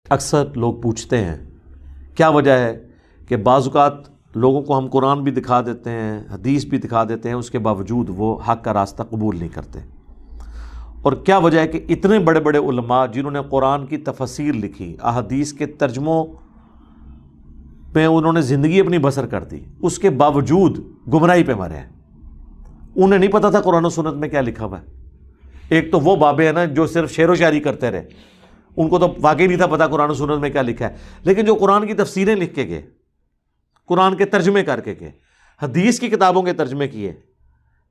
اکثر لوگ پوچھتے ہیں کیا وجہ ہے کہ بعض اوقات لوگوں کو ہم قرآن بھی دکھا دیتے ہیں، حدیث بھی دکھا دیتے ہیں، اس کے باوجود وہ حق کا راستہ قبول نہیں کرتے، اور کیا وجہ ہے کہ اتنے بڑے بڑے علماء جنہوں نے قرآن کی تفسیر لکھی، احادیث کے ترجموں پہ انہوں نے زندگی اپنی بسر کر دی، اس کے باوجود گمراہی پہ مرے ہیں؟ انہیں نہیں پتا تھا قرآن و سنت میں کیا لکھا ہوا ہے۔ ایک تو وہ بابے ہیں نا جو صرف شعر و شاعری کرتے رہے، ان کو تو واقعی نہیں تھا پتا قرآن و سنت میں کیا لکھا ہے، لیکن جو قرآن کی تفسیریں لکھ کے گئے، قرآن کے ترجمے کر کے گئے، حدیث کی کتابوں کے ترجمے کیے،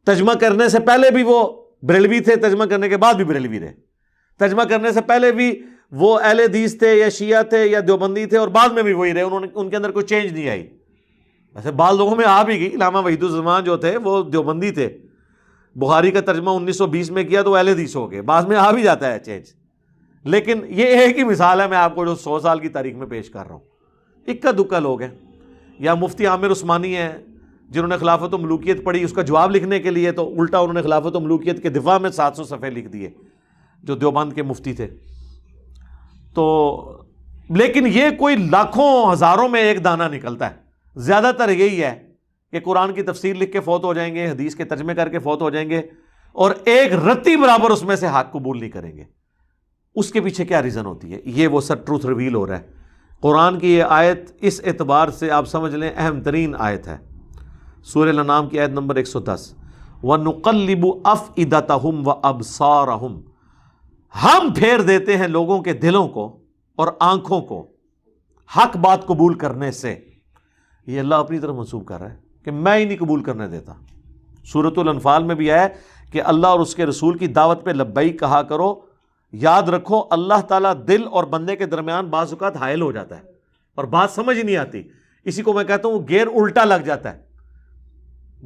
ترجمہ کرنے سے پہلے بھی وہ بریلوی تھے، ترجمہ کرنے کے بعد بھی بریلوی رہے، ترجمہ کرنے سے پہلے بھی وہ اہل حدیث تھے یا شیعہ تھے یا دیوبندی تھے، اور بعد میں بھی وہی رہے، ان کے اندر کوئی چینج نہیں آئی۔ ویسے بعض لوگوں میں آ بھی گئی، علامہ وحید الزمان جو تھے وہ دیوبندی تھے، بخاری کا ترجمہ 1920 میں کیا تو اہل حدیث ہو گئے، بعض میں آ بھی جاتا ہے چینج، لیکن یہ ایک ہی مثال ہے میں آپ کو جو 100 سال کی تاریخ میں پیش کر رہا ہوں۔ اکا دکا لوگ ہیں، یا مفتی عامر عثمانی ہیں جنہوں نے خلافت و ملوکیت پڑھی، اس کا جواب لکھنے کے لیے تو الٹا انہوں نے خلافت و ملوکیت کے دفاع میں 700 صفحے لکھ دیے، جو دیوبند کے مفتی تھے۔ تو لیکن یہ کوئی لاکھوں ہزاروں میں ایک دانہ نکلتا ہے، زیادہ تر یہی ہے کہ قرآن کی تفسیر لکھ کے فوت ہو جائیں گے، حدیث کے ترجمے کر کے فوت ہو جائیں گے، اور ایک رتی برابر اس میں سے حق قبول نہیں کریں گے۔ اس کے پیچھے کیا ریزن ہوتی ہے؟ یہ وہ سر ٹروتھ ریویل ہو رہا ہے۔ قرآن کی یہ آیت اس اعتبار سے آپ سمجھ لیں اہم ترین آیت ہے، سورہ الانعام کی آیت نمبر 110، وَنُقَلِّبُ أَفْئِدَتَهُمْ وَأَبْصَارَهُمْ، ہم پھیر دیتے ہیں لوگوں کے دلوں کو اور آنکھوں کو حق بات قبول کرنے سے۔ یہ اللہ اپنی طرف منسوب کر رہا ہے کہ میں ہی نہیں قبول کرنے دیتا۔ سورۃ الانفال میں بھی ہے کہ اللہ اور اس کے رسول کی دعوت پہ لبیک کہا کرو۔ یاد رکھو اللہ تعالیٰ دل اور بندے کے درمیان بعض اوقات حائل ہو جاتا ہے اور بات سمجھ ہی نہیں آتی، اسی کو میں کہتا ہوں گیئر الٹا لگ جاتا ہے،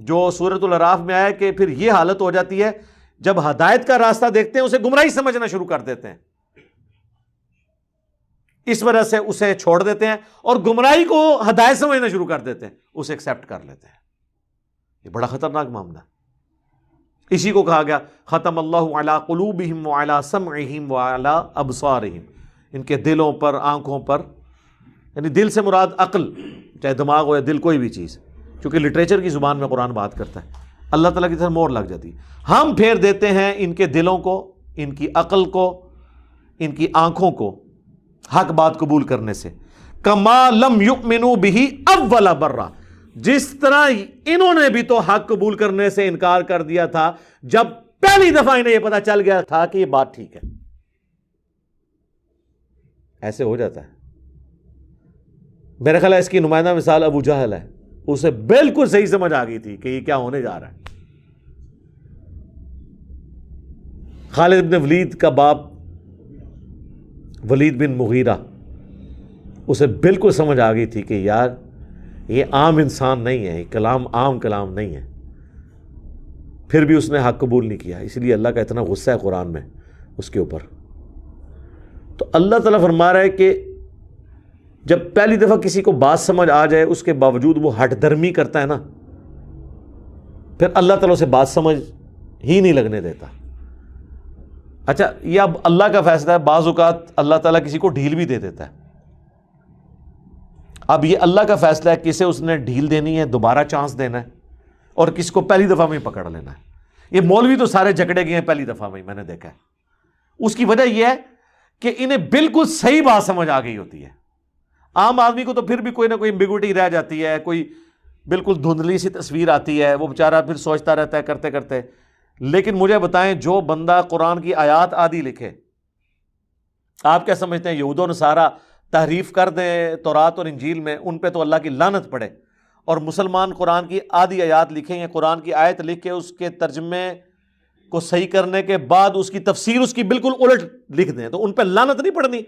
جو سورۃ الاعراف میں آیا کہ پھر یہ حالت ہو جاتی ہے جب ہدایت کا راستہ دیکھتے ہیں اسے گمراہی سمجھنا شروع کر دیتے ہیں، اس وجہ سے اسے چھوڑ دیتے ہیں اور گمراہی کو ہدایت سمجھنا شروع کر دیتے ہیں، اسے ایکسیپٹ کر لیتے ہیں۔ یہ بڑا خطرناک معاملہ ہے۔ اسی کو کہا گیا ختم اللہ علی قلوبہم وعلی سمعہم وعلی ابصارہم، ان کے دلوں پر، آنکھوں پر، یعنی دل سے مراد عقل، چاہے دماغ ہو یا دل، کوئی بھی چیز، کیونکہ لٹریچر کی زبان میں قرآن بات کرتا ہے، اللہ تعالیٰ کی طرف مور لگ جاتی ہے۔ ہم پھیر دیتے ہیں ان کے دلوں کو، ان کی عقل کو، ان کی آنکھوں کو حق بات قبول کرنے سے، کما لم یؤمنوا بہ اول برہ، جس طرح انہوں نے بھی تو حق قبول کرنے سے انکار کر دیا تھا جب پہلی دفعہ انہیں یہ پتا چل گیا تھا کہ یہ بات ٹھیک ہے۔ ایسے ہو جاتا ہے۔ میرے خیال ہے اس کی نمائندہ مثال ابو جہل ہے، اسے بالکل صحیح سمجھ آ گئی تھی کہ یہ کیا ہونے جا رہا ہے۔ خالد بن ولید کا باپ ولید بن مغیرہ، اسے بالکل سمجھ آ گئی تھی کہ یار یہ عام انسان نہیں ہے، یہ کلام عام کلام نہیں ہے، پھر بھی اس نے حق قبول نہیں کیا، اس لیے اللہ کا اتنا غصہ ہے قرآن میں اس کے اوپر۔ تو اللہ تعالیٰ فرما رہا ہے کہ جب پہلی دفعہ کسی کو بات سمجھ آ جائے اس کے باوجود وہ ہٹ درمی کرتا ہے نا، پھر اللہ تعالیٰ اسے بات سمجھ ہی نہیں لگنے دیتا۔ اچھا یہ اب اللہ کا فیصلہ ہے، بعض اوقات اللہ تعالیٰ کسی کو ڈھیل بھی دے دیتا ہے۔ اب یہ اللہ کا فیصلہ ہے کسے اس نے ڈھیل دینی ہے، دوبارہ چانس دینا ہے، اور کس کو پہلی دفعہ میں پکڑ لینا ہے۔ یہ مولوی تو سارے جکڑے گئے ہیں پہلی دفعہ میں نے دیکھا ہے۔ اس کی وجہ یہ ہے کہ انہیں بالکل صحیح بات سمجھ آ گئی ہوتی ہے۔ عام آدمی کو تو پھر بھی کوئی نہ کوئی ایمبیگوٹی رہ جاتی ہے، کوئی بالکل دھندلی سی تصویر آتی ہے، وہ بیچارہ پھر سوچتا رہتا ہے کرتے کرتے۔ لیکن مجھے بتائیں جو بندہ قرآن کی آیات آدھی لکھے، آپ کیا سمجھتے ہیں یہود و نصارہ تحریف کر دیں تورات اور انجیل میں، ان پہ تو اللہ کی لعنت پڑے، اور مسلمان قرآن کی آدھی آیات لکھیں یا قرآن کی آیت لکھ کے اس کے ترجمے کو صحیح کرنے کے بعد اس کی تفسیر اس کی بالکل الٹ لکھ دیں، تو ان پہ لعنت نہیں پڑنی؟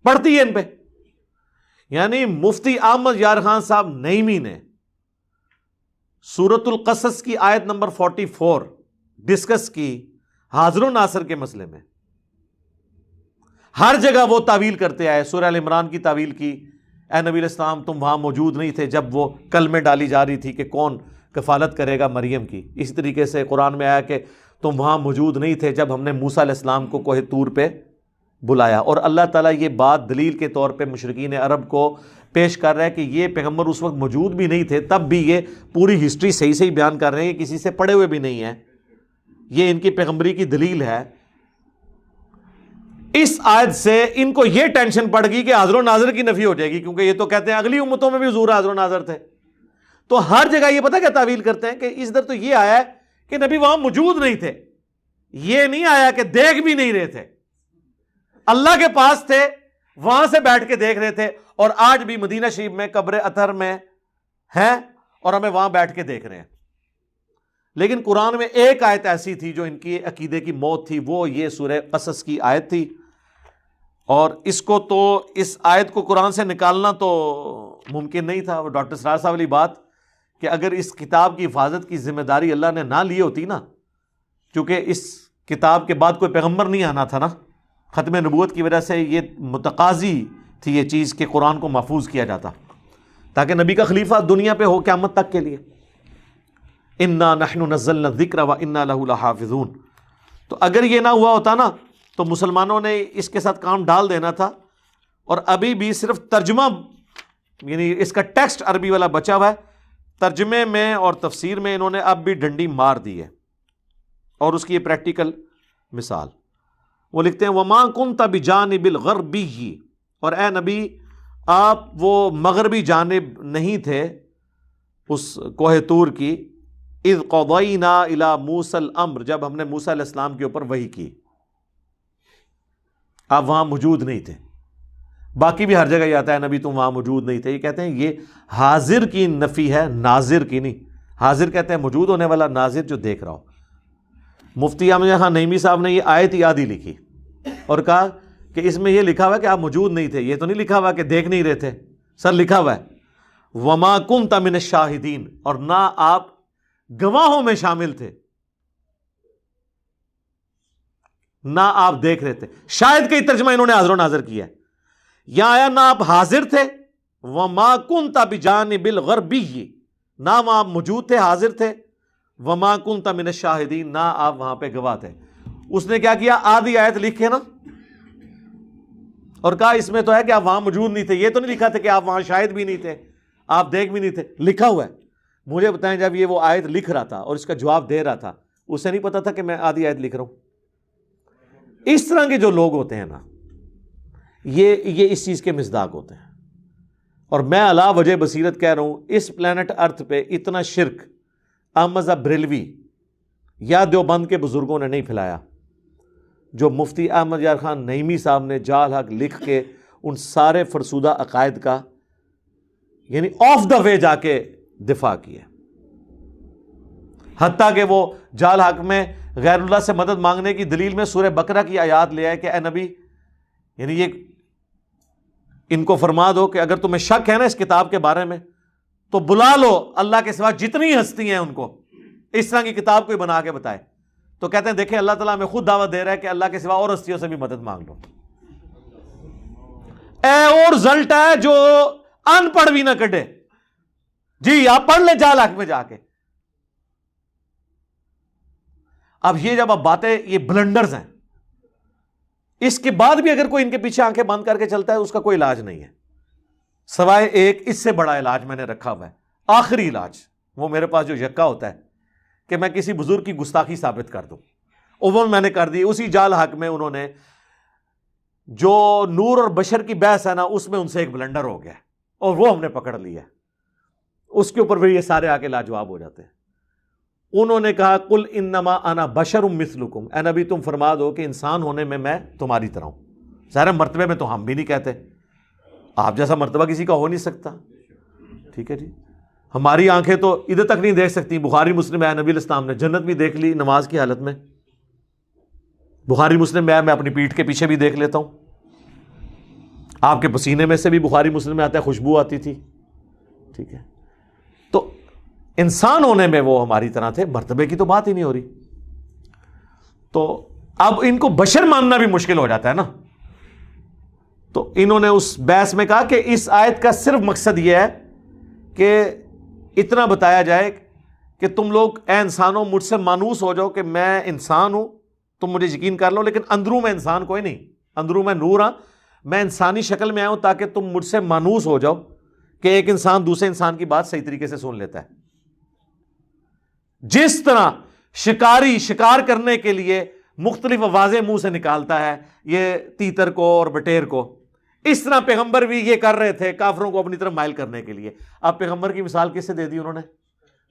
پڑتی ہے ان پہ۔ یعنی مفتی احمد یار خان صاحب نعیمی نے سورۃ القصص کی آیت نمبر 44 ڈسکس کی حاضر و ناصر کے مسئلے میں، ہر جگہ وہ تعویل کرتے آئے۔ سورہ ال عمران کی تعویل کی، اے نبی علیہ السلام تم وہاں موجود نہیں تھے جب وہ کلمے ڈالی جا رہی تھی کہ کون کفالت کرے گا مریم کی۔ اسی طریقے سے قرآن میں آیا کہ تم وہاں موجود نہیں تھے جب ہم نے موسیٰ علیہ السلام کو کوہ طور پہ بلایا. اور اللہ تعالیٰ یہ بات دلیل کے طور پہ مشرکین عرب کو پیش کر رہا ہے کہ یہ پیغمبر اس وقت موجود بھی نہیں تھے، تب بھی یہ پوری ہسٹری صحیح صحیح بیان کر رہے ہیں، کسی سے پڑھے ہوئے بھی نہیں ہیں. یہ ان کی پیغمبری کی دلیل ہے. اس آیت سے ان کو یہ ٹینشن پڑ گئی کہ حاضر و ناظر کی نفی ہو جائے گی، کیونکہ یہ تو کہتے ہیں اگلی امتوں میں بھی حضور حاضر و ناظر تھے. تو ہر جگہ یہ پتہ کیا تعویل کرتے ہیں کہ اس در تو یہ آیا ہے کہ نبی وہاں موجود نہیں تھے، یہ نہیں آیا کہ دیکھ بھی نہیں رہے تھے، اللہ کے پاس تھے، وہاں سے بیٹھ کے دیکھ رہے تھے. اور آج بھی مدینہ شریف میں قبر اطہر میں ہیں اور ہمیں وہاں بیٹھ کے دیکھ رہے ہیں. لیکن قرآن میں ایک آیت ایسی تھی جو ان کی عقیدے کی موت تھی، وہ یہ سورہ قصص کی آیت تھی. اور اس کو تو اس آیت کو قرآن سے نکالنا تو ممکن نہیں تھا. ڈاکٹر سرار صاحب والی بات کہ اگر اس کتاب کی حفاظت کی ذمہ داری اللہ نے نہ لی ہوتی نا، کیونکہ اس کتاب کے بعد کوئی پیغمبر نہیں آنا تھا نا، ختم نبوت کی وجہ سے یہ متقاضی تھی یہ چیز کہ قرآن کو محفوظ کیا جاتا تاکہ نبی کا خلیفہ دنیا پہ ہو قیامت تک کے لیے. انا نحن نزلنا الذکر وانا لہ لحافظون. تو اگر یہ نہ ہوا ہوتا نا تو مسلمانوں نے اس کے ساتھ کام ڈال دینا تھا. اور ابھی بھی صرف ترجمہ، یعنی اس کا ٹیکسٹ عربی والا بچا ہوا ہے، ترجمے میں اور تفسیر میں انہوں نے اب بھی ڈنڈی مار دی ہے. اور اس کی یہ پریکٹیکل مثال وہ لکھتے ہیں وَمَا كُنْتَ بِجَانِبِ الْغَرْبِيِّ، اور اے نبی آپ وہ مغربی جانب نہیں تھے اس کوہ طور کی، اذ قضینا الی موسیٰ الامر، جب ہم نے موسیٰ علیہ السلام کے اوپر وحی کی، آپ وہاں موجود نہیں تھے. باقی بھی ہر جگہ یہ آتا ہے نبی تم وہاں موجود نہیں تھے. یہ کہتے ہیں یہ حاضر کی نفی ہے، ناظر کی نہیں. حاضر کہتے ہیں موجود ہونے والا، ناظر جو دیکھ رہا ہو. مفتی احمد خان نعیمی صاحب نے یہ آیت یاد ہی لکھی اور کہا کہ اس میں یہ لکھا ہوا ہے کہ آپ موجود نہیں تھے، یہ تو نہیں لکھا ہوا کہ دیکھ نہیں رہے تھے. سر لکھا ہوا ہے وما کنت من الشاہدین، اور نہ آپ گواہوں میں شامل تھے، نہ آپ دیکھ رہے تھے. شاہد کا ہی ترجمہ انہوں نے حاضر و ناظر کیا ہے. یہاں آیا نہ آپ حاضر تھے، وما کنت بجانب الغربی، نہ وہاں آپ موجود تھے، حاضر تھے، وما کنت من الشاہدین، نہ آپ وہاں پہ گواہ تھے. اس نے کیا کیا، آدھی آیت لکھے نا اور کہا اس میں تو ہے کہ آپ وہاں موجود نہیں تھے. یہ تو نہیں لکھا تھا کہ آپ وہاں شاہد بھی نہیں تھے، آپ دیکھ بھی نہیں تھے. لکھا ہوا ہے. مجھے بتائیں جب یہ وہ آیت لکھ رہا تھا اور اس کا جواب دے رہا تھا، اسے نہیں پتا تھا کہ میں آدھی آیت لکھ رہا ہوں؟ اس طرح کے جو لوگ ہوتے ہیں نا، یہ اس چیز کے مصداق ہوتے ہیں. اور میں علا وجہ بصیرت کہہ رہا ہوں، اس پلانٹ ارتھ پہ اتنا شرک احمد بریلوی یا دیوبند کے بزرگوں نے نہیں پھیلایا جو مفتی احمد یار خان نعیمی صاحب نے جال حق لکھ کے ان سارے فرسودہ عقائد کا یعنی آف دا وے جا کے دفاع کیا. حتیٰ کہ وہ جال حق میں غیر اللہ سے مدد مانگنے کی دلیل میں سورہ بقرہ کی آیات لے آئے کہ اے نبی، یعنی یہ ان کو فرما دو کہ اگر تمہیں شک ہے نا اس کتاب کے بارے میں تو بلا لو اللہ کے سوا جتنی ہستی ہیں ان کو، اس طرح کی کتاب کوئی بنا کے بتائے. تو کہتے ہیں دیکھیں اللہ تعالیٰ ہمیں خود دعوت دے رہا ہے کہ اللہ کے سوا اور ہستیوں سے بھی مدد مانگ لو. اور رزلٹ ہے جو ان پڑھ بھی نہ کٹے. جی آپ پڑھ لیں جال حق میں جا کے. اب یہ جب اب باتیں یہ بلنڈرز ہیں، اس کے بعد بھی اگر کوئی ان کے پیچھے آنکھیں بند کر کے چلتا ہے اس کا کوئی علاج نہیں ہے سوائے ایک اس سے بڑا علاج میں نے رکھا ہوا ہے، آخری علاج. وہ میرے پاس جو یکا ہوتا ہے کہ میں کسی بزرگ کی گستاخی ثابت کر دوں، وہ میں نے کر دی. اسی جال حق میں انہوں نے جو نور اور بشر کی بحث ہے نا، اس میں ان سے ایک بلنڈر ہو گیا اور وہ ہم نے پکڑ لیا. اس کے اوپر پھر یہ سارے آ کے لاجواب ہو جاتے ہیں. انہوں نے کہا قل انما انا بشر مثلکم، اے نبی تم فرما دو کہ انسان ہونے میں تمہاری طرح ہوں. ظاہر مرتبے میں تو ہم بھی نہیں کہتے، آپ جیسا مرتبہ کسی کا ہو نہیں سکتا. ٹھیک ہے جی، ہماری آنکھیں تو ادھر تک نہیں دیکھ سکتی. بخاری مسلم میں نبی علیہ السلام نے جنت بھی دیکھ لی نماز کی حالت میں. بخاری مسلم میں اپنی پیٹھ کے پیچھے بھی دیکھ لیتا ہوں. آپ کے پسینے میں سے بھی بخاری مسلم میں آتا ہے خوشبو آتی تھی. ٹھیک ہے، تو انسان ہونے میں وہ ہماری طرح تھے، مرتبے کی تو بات ہی نہیں ہو رہی. تو اب ان کو بشر ماننا بھی مشکل ہو جاتا ہے نا. تو انہوں نے اس بحث میں کہا کہ اس آیت کا صرف مقصد یہ ہے کہ اتنا بتایا جائے کہ تم لوگ اے انسانوں مجھ سے مانوس ہو جاؤ کہ میں انسان ہوں، تم مجھے یقین کر لو، لیکن اندروں میں انسان کوئی نہیں. اندروں میں نور ہاں، میں انسانی شکل میں آیا ہوں تاکہ تم مجھ سے مانوس ہو جاؤ کہ ایک انسان دوسرے انسان کی بات صحیح طریقے سے سن لیتا ہے۔ جس طرح شکاری شکار کرنے کے لیے مختلف آوازیں منہ سے نکالتا ہے، یہ تیتر کو اور بٹیر کو، اس طرح پیغمبر بھی یہ کر رہے تھے کافروں کو اپنی طرف مائل کرنے کے لیے۔ اب پیغمبر کی مثال کس سے دے دی انہوں نے؟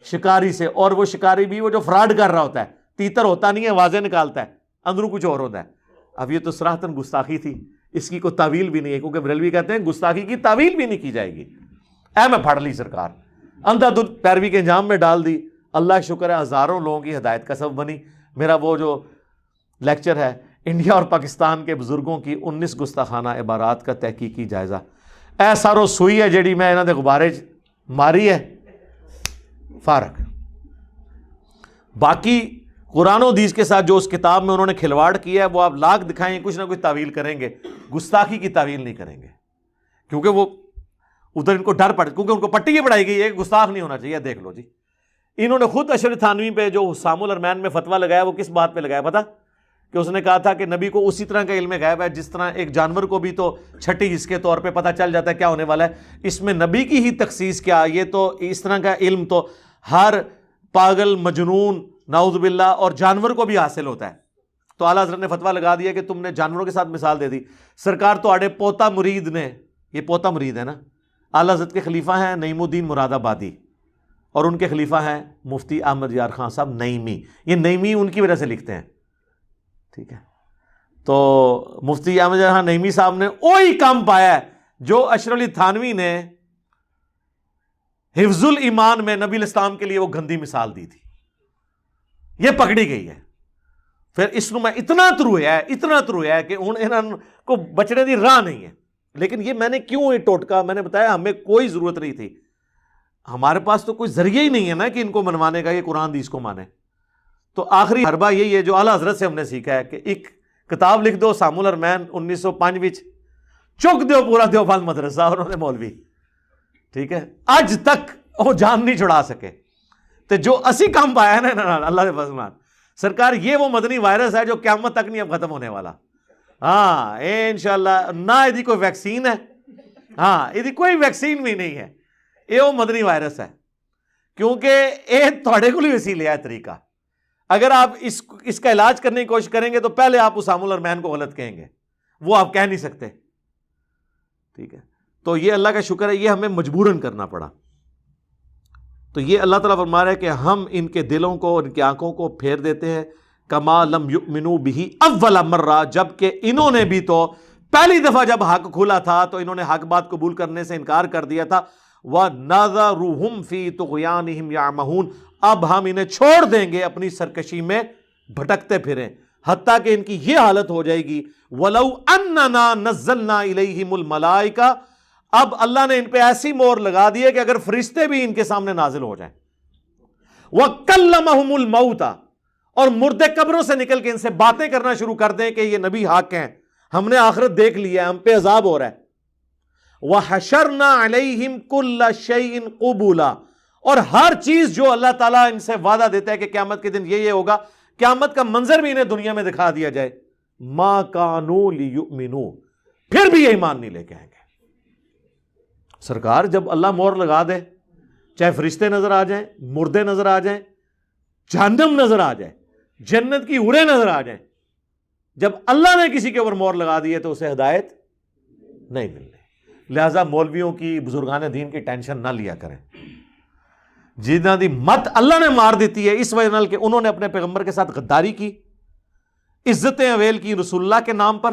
شکاری سے، اور وہ شکاری بھی وہ جو فراڈ کر رہا ہوتا ہے، تیتر ہوتا نہیں ہے، آوازیں نکالتا ہے، اندروں کچھ اور ہوتا ہے۔ اب یہ تو صراحتاً گستاخی تھی، اس کی کوئی تعویل بھی نہیں ہے، کیونکہ بریلوی کہتے ہیں گستاخی کی تعویل بھی نہیں کی جائے گی۔ اے میں پھڑ لی سرکار، اندھا دھند پیروی کے انجام میں ڈال دی، اللہ کا شکر ہے ہزاروں لوگوں کی ہدایت کا سبب بنی۔ میرا وہ جو لیکچر ہے انڈیا اور پاکستان کے بزرگوں کی 19 گستاخانہ عبارات کا تحقیقی جائزہ، اے سارو سوئی ہے جیڑی میں انہاں دے غبارے ماری ہے فارق۔ باقی قرآن و حدیث کے ساتھ جو اس کتاب میں انہوں نے کھلواڑ کیا ہے وہ آپ لاکھ دکھائیں، کچھ نہ کچھ تعویل کریں گے، گستاخی کی تعویل نہیں کریں گے، کیونکہ وہ ادھر ان کو ڈر پڑ، کیونکہ ان کو پٹی یہ پڑھائی گئی ہے کہ گستاخ نہیں ہونا چاہیے۔ دیکھ لو جی، انہوں نے خود اشرف تھانوی پہ جو حسام الارمین میں فتویٰ لگایا وہ کس بات پہ لگایا پتہ؟ کہ اس نے کہا تھا کہ نبی کو اسی طرح کا علم غیب ہے جس طرح ایک جانور کو بھی تو چھٹی حص کے طور پہ پتہ چل جاتا ہے کیا ہونے والا ہے، اس میں نبی کی ہی تخصیص کیا؟ یہ تو اس طرح کا علم تو ہر پاگل مجنون نعوذ باللہ اور جانور کو بھی حاصل ہوتا ہے۔ تو اعلیٰ حضرت نے فتویٰ لگا دیا کہ تم نے جانوروں کے ساتھ مثال دے دی۔ سرکار تو آڑے پوتا مرید نے، یہ پوتا مرید ہے نا، اعلیٰ حضرت کے خلیفہ ہیں نعیم الدین مراد آبادی، اور ان کے خلیفہ ہیں مفتی احمد یار خان صاحب نعیمی۔ یہ نعیمی ان کی وجہ سے لکھتے ہیں، ٹھیک ہے؟ تو مفتی احمد یار خان نعیمی صاحب نے وہی کام پایا ہے جو اشرف علی تھانوی نے حفظ الایمان میں نبی الاسلام کے لیے وہ گندی مثال دی تھی، یہ پکڑی گئی ہے۔ پھر اس میں اتنا ترویا ہے کہ انہوں کو بچنے دی راہ نہیں ہے۔ لیکن یہ میں نے کیوں یہ ٹوٹکا میں نے بتایا، ہمیں کوئی ضرورت نہیں تھی، ہمارے پاس تو کوئی ذریعہ ہی نہیں ہے نا کہ ان کو منوانے کا، یہ قرآن حدیث کو مانے۔ تو آخری حربہ یہی ہے جو اعلیٰ حضرت سے ہم نے سیکھا ہے کہ ایک کتاب لکھ دو حسام الارمین 1905 وچ، چک دیو پورا دیوبند مدرسہ اور انہوں نے مولوی، ٹھیک ہے؟ اج تک وہ جان نہیں چھڑا سکے۔ تو جو اسی کام پایا ہے نا اللہ کے فضل نال، سرکار یہ وہ مدنی وائرس ہے جو قیامت تک نہیں اب ختم ہونے والا۔ ہاں انشاءاللہ، نہ یہ کوئی ویکسین ہے، ہاں یہ کوئی ویکسین بھی نہیں ہے، یہ وہ مدنی وائرس ہے، کیونکہ یہ تھوڑے کو ہی وسیلہ ہے طریقہ۔ اگر آپ اس کا علاج کرنے کی کوشش کریں گے تو پہلے آپ حسام الارمین کو غلط کہیں گے، وہ آپ کہہ نہیں سکتے، ٹھیک ہے؟ تو یہ اللہ کا شکر ہے، یہ ہمیں مجبوراً کرنا پڑا۔ تو یہ اللہ تعالیٰ فرما رہا ہے کہ ہم ان کے دلوں کو، ان کی آنکھوں کو پھیر دیتے ہیں، کما لم یؤمنوا بہ اول مرہ، جبکہ انہوں نے بھی تو پہلی دفعہ جب حق کھلا تھا تو انہوں نے حق بات قبول کرنے سے انکار کر دیا تھا۔ وَنَذَرُهُمْ فِي طُغْيَانِهِمْ يَعْمَهُونَ، اب ہم انہیں چھوڑ دیں گے اپنی سرکشی میں بھٹکتے پھریں، حتیٰ کہ ان کی یہ حالت ہو جائے گی وَلَوْ أَنَّنَا نَزَّلْنَا إِلَيْهِمُ الْمَلَائِكَةَ، اب اللہ نے ان پہ ایسی مور لگا دی ہے کہ اگر فرشتے بھی ان کے سامنے نازل ہو جائیں، وَكَلَّمَهُمُ الْمَوْتَ، اور مردے قبروں سے نکل کے ان سے باتیں کرنا شروع کر دیں کہ یہ نبی حق ہیں، ہم نے آخرت دیکھ لی ہے، ہم پہ عذاب ہو رہا ہے۔ وَحَشَرْنَا عَلَيْهِمْ كُلَّ شَيْءٍ قُبُولًا، اور ہر چیز جو اللہ تعالیٰ ان سے وعدہ دیتا ہے کہ قیامت کے دن یہ ہوگا، قیامت کا منظر بھی انہیں دنیا میں دکھا دیا جائے، مَا كَانُوا لِيُؤْمِنُوا، پھر بھی یہ ایمان نہیں لے کے آئیں گے۔ سرکار جب اللہ مور لگا دے، چاہے فرشتے نظر آ جائیں، مردے نظر آ جائیں، جہنم نظر آ جائے، جنت کی حوریں نظر آ جائیں، جب اللہ نے کسی کے اوپر مور لگا دی ہے تو اسے ہدایت نہیں ملنی۔ لہذا مولویوں کی، بزرگان دین کی ٹینشن نہ لیا کریں، جنہاں دی مت اللہ نے مار دیتی ہے اس وجہ نال کہ انہوں نے اپنے پیغمبر کے ساتھ غداری کی، عزتیں اویل کی رسول اللہ کے نام پر،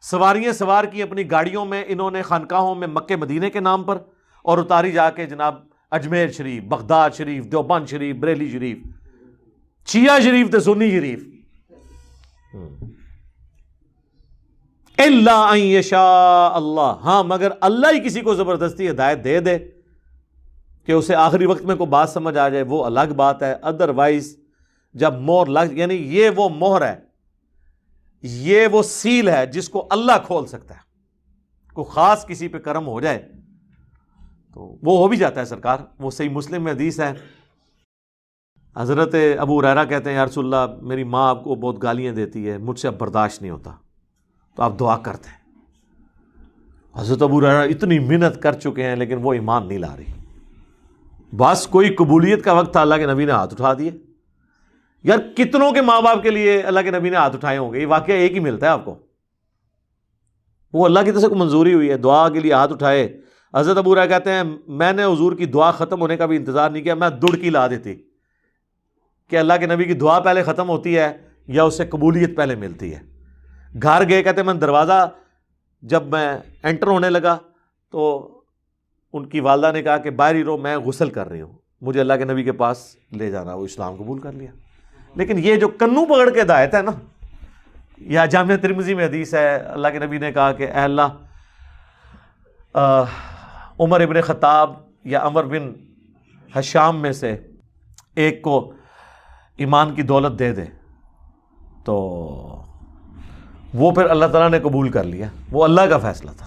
سواریاں سوار کی اپنی گاڑیوں میں انہوں نے خانقاہوں میں مکے مدینے کے نام پر، اور اتاری جا کے جناب اجمیر شریف، بغداد شریف، دیوبند شریف، بریلی شریف، شیعہ شریف تے سنی شریف۔ الا ان یشاء اللہ، ہاں مگر اللہ ہی کسی کو زبردستی ہدایت دے دے کہ اسے آخری وقت میں کوئی بات سمجھ آ جائے، وہ الگ بات ہے۔ ادروائز جب مہر لگ، یعنی یہ وہ مہر ہے، یہ وہ سیل ہے جس کو اللہ کھول سکتا ہے، کوئی خاص کسی پہ کرم ہو جائے تو وہ ہو بھی جاتا ہے سرکار۔ وہ صحیح مسلم میں حدیث ہے، حضرت ابو ہریرہ کہتے ہیں یا رسول اللہ، میری ماں آپ کو بہت گالیاں دیتی ہے، مجھ سے اب برداشت نہیں ہوتا، تو آپ دعا کرتے ہیں۔ حضرت ابو ہریرہ اتنی محنت کر چکے ہیں لیکن وہ ایمان نہیں لا رہی۔ بس کوئی قبولیت کا وقت تھا، اللہ کے نبی نے ہاتھ اٹھا دیے۔ یار کتنوں کے ماں باپ کے لیے اللہ کے نبی نے ہاتھ اٹھائے ہوں گے؟ یہ واقعہ ایک ہی ملتا ہے آپ کو۔ وہ اللہ کی طرف سے کوئی منظوری ہوئی ہے، دعا کے لیے ہاتھ اٹھائے۔ حضرت ابو ہریرہ کہتے ہیں میں نے حضور کی دعا ختم ہونے کا بھی انتظار نہیں کیا، میں دڑکی لا دیتی کہ اللہ کے نبی کی دعا پہلے ختم ہوتی ہے یا اسے قبولیت پہلے ملتی ہے۔ گھر گئے، کہتے ہیں میں دروازہ جب میں انٹر ہونے لگا تو ان کی والدہ نے کہا کہ باہر ہی رہو، میں غسل کر رہی ہوں، مجھے اللہ کے نبی کے پاس لے جانا۔ وہ اسلام قبول کر لیا۔ لیکن یہ جو کنوں پکڑ کے ہدایت ہے نا، یا جامعہ ترمذی میں حدیث ہے، اللہ کے نبی نے کہا کہ اے اللہ عمر ابن خطاب یا عمر بن حشام میں سے ایک کو ایمان کی دولت دے دے، تو وہ پھر اللہ تعالیٰ نے قبول کر لیا۔ وہ اللہ کا فیصلہ تھا،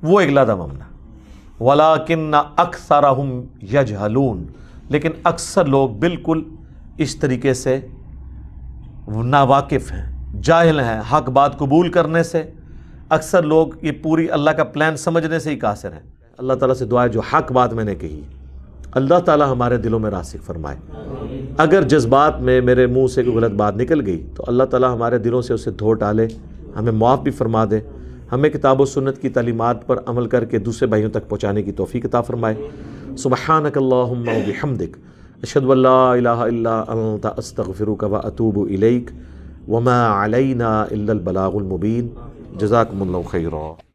وہ ایک لادہ ممنا۔ وَلَٰكِنَّ أَكْثَرَهُمْ يَجْهَلُونَ، لیکن اکثر لوگ بالکل اس طریقے سے ناواقف ہیں، جاہل ہیں حق بات قبول کرنے سے۔ اکثر لوگ یہ پوری اللہ کا پلان سمجھنے سے ہی قاصر ہیں۔ اللہ تعالیٰ سے دعا ہے جو حق بات میں نے کہی اللہ تعالیٰ ہمارے دلوں میں راسخ فرمائے۔ اگر جذبات میں میرے منہ سے کوئی غلط بات نکل گئی تو اللہ تعالیٰ ہمارے دلوں سے اسے دھو ڈالے، ہمیں معاف بھی فرما دے، ہمیں کتاب و سنت کی تعلیمات پر عمل کر کے دوسرے بھائیوں تک پہنچانے کی توفیق عطا فرمائے۔ سبحانک اللہم و بحمدک، اشہد ان لا الہ الا انت، استغفرک و اتوب الیک، وما علینا الا البلاغ المبین۔ جزاکم اللہ خیرا۔